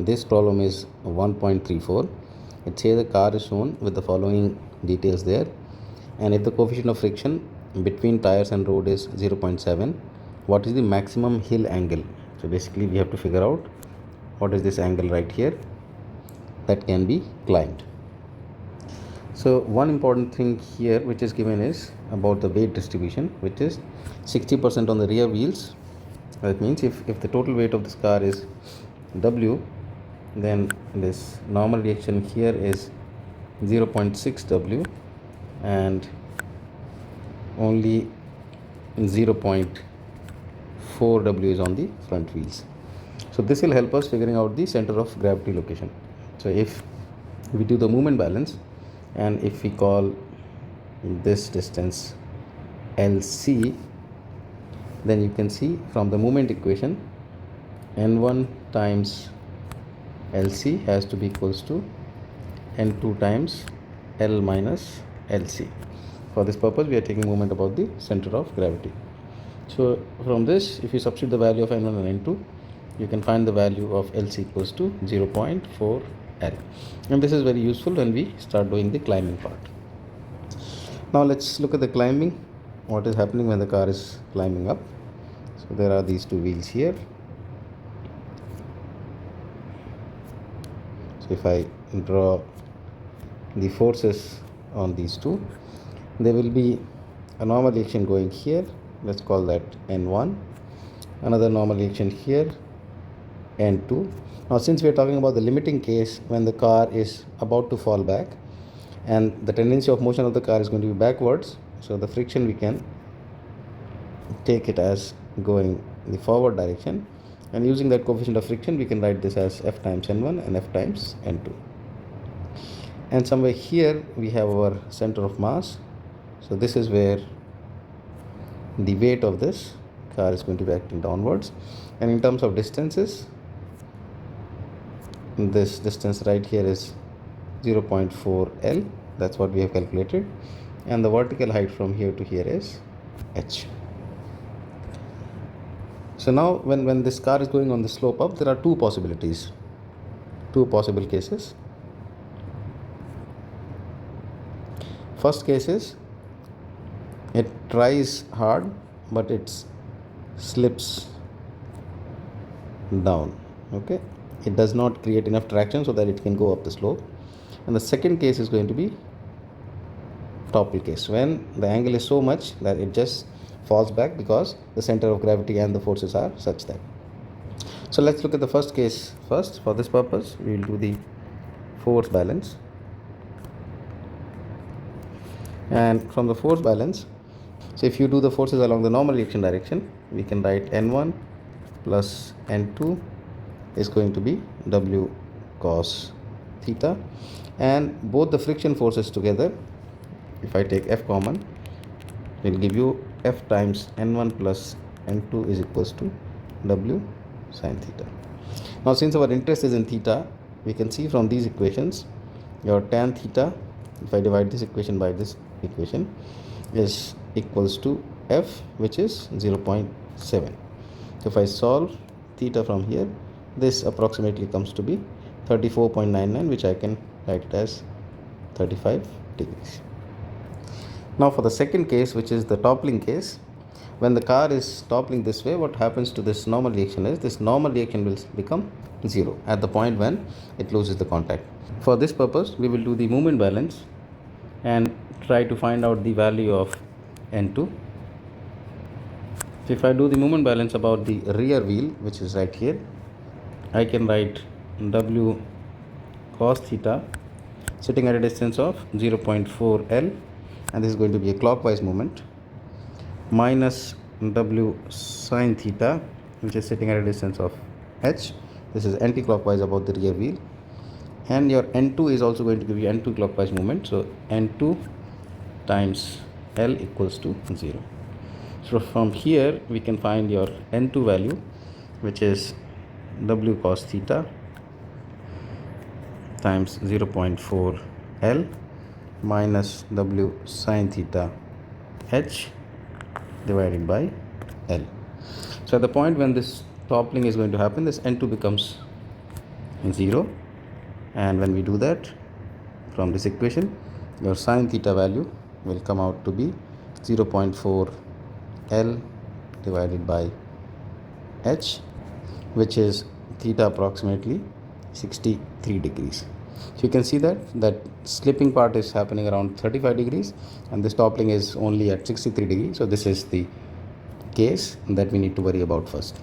This problem is 1.34. It says the car is shown with the following details there, and if the coefficient of friction between tires and road is 0.7, what is the maximum hill angle? So basically we have to figure out what is this angle right here that can be climbed. So one important thing here which is given is about the weight distribution, which is 60% on the rear wheels. That means if the total weight of this car is W, then this normal reaction here is 0.6 W and only 0.4 W is on the front wheels. So this will help us figuring out the center of gravity location. So if we do the moment balance, and if we call this distance LC, then you can see from the moment equation N1 times LC has to be equals to N2 times L minus LC. For this purpose we are taking moment about the center of gravity. So from this, if you substitute the value of N1 and N2, you can find the value of LC equals to 0.4 L, and this is very useful when we start doing the climbing part. Now let's look at the climbing, what is happening when the car is climbing up. So there are these two wheels here. So if I draw the forces on these two, there will be a normal reaction going here, let's call that N1, another normal reaction here, N2. Now since we are talking about the limiting case when the car is about to fall back and the tendency of motion of the car is going to be backwards, so the friction we can take it as going in the forward direction, and using that coefficient of friction we can write this as F times N1 and F times N2. And somewhere here we have our center of mass, so this is where the weight of this car is going to be acting downwards. And in terms of distances, this distance right here is 0.4 L, that's what we have calculated, and the vertical height from here to here is H. So now when this car is going on the slope up, there are two possible cases. First case is it tries hard but it slips down, okay, it does not create enough traction so that it can go up the slope. And the second case is going to be topple case, when the angle is so much that it just falls back because the center of gravity and the forces are such that. So let's look at the first case first. For this purpose we will do the force balance, and from the force balance, so if you do the forces along the normal reaction direction, we can write N1 plus N2 is going to be W cos theta, and both the friction forces together, if I take F common, will give you F times N1 plus N2 is equals to W sin theta. Now since our interest is in theta, we can see from these equations your tan theta, if I divide this equation by this equation, is equals to F, which is 0.7. So if I solve theta from here, this approximately comes to be 34.99, which I can write it as 35 degrees. Now for the second case, which is the toppling case, when the car is toppling this way, what happens to this normal reaction is this normal reaction will become 0 at the point when it loses the contact. For this purpose we will do the moment balance and try to find out the value of N2. So if I do the moment balance about the rear wheel, which is right here, I can write W cos theta sitting at a distance of 0.4 L, and this is going to be a clockwise movement, minus W sin theta, which is sitting at a distance of H, this is anti-clockwise about the rear wheel, and your N2 is also going to give you N2 clockwise movement, so N2 times L equals to 0. So from here we can find your N2 value, which is W cos theta times 0.4 L minus W sin theta H divided by L. So at the point when this toppling is going to happen, this N2 becomes 0. And when we do that, from this equation, your sine theta value will come out to be 0.4 L divided by H, which is theta approximately 63 degrees. So you can see that slipping part is happening around 35 degrees and this toppling is only at 63 degrees. So this is the case that we need to worry about first.